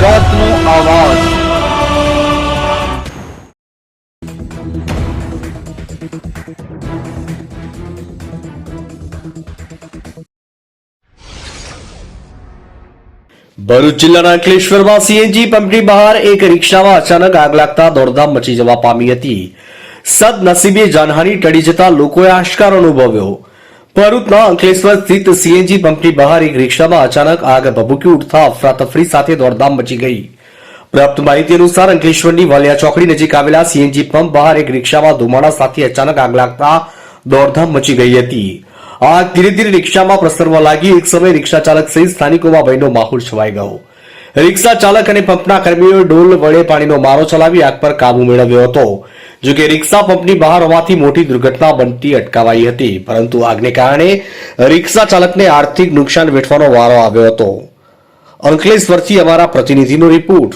ગુજરાતનો આવાજ। ભરૂચ જિલ્લાના અંકલેશ્વરમાં સીએનજી પંપની બહાર એક રિક્ષામાં અચાનક આગ લાગતા દોડધામ મચી જવા પામી હતી। સદનસીબે જાનહાની ટળી જતા લોકોએ હાશકાર અનુભવ્યો। ભરૂચના અંકલેશ્વર સ્થિત સીએનજી પંપની બહાર એક રિક્ષામાં અચાનક આગ ભભૂકી ઉઠતા અફરાતફરી સાથે દોડધામ મચી ગઈ। પ્રાપ્ત માહિતી અનુસાર અંકલેશ્વરની વાલિયા ચોકડી નજીક આવેલા સીએનજી પંપ બહાર એક રિક્ષામાં ધુમાડા સાથે અચાનક આગ લાગતા દોડધામ મચી ગઈ હતી। આગ ધીરે ધીરે રિક્ષામાં પ્રસરવા લાગી। એક સમયે રિક્ષા ચાલક સહિત સ્થાનિકોમાં ભયનો માહોલ છવાઈ ગયો। રિક્ષા ચાલક અને પંપના કર્મીઓએ ડોલ વડે પાણીનો મારો ચલાવી આગ પર કાબુ મેળવ્યો હતો। જો કે રિક્ષા પંપની બહાર હોવાથી મોટી દુર્ઘટના બનતી અટકાવાઈ હતી, પરંતુ આગને કારણે રિક્ષા ચાલકને આર્થિક નુકસાન વેઠવાનો વારો આવ્યો હતો। અંકલેશ્વરથી અમારા પ્રતિનિધિનો રિપોર્ટ।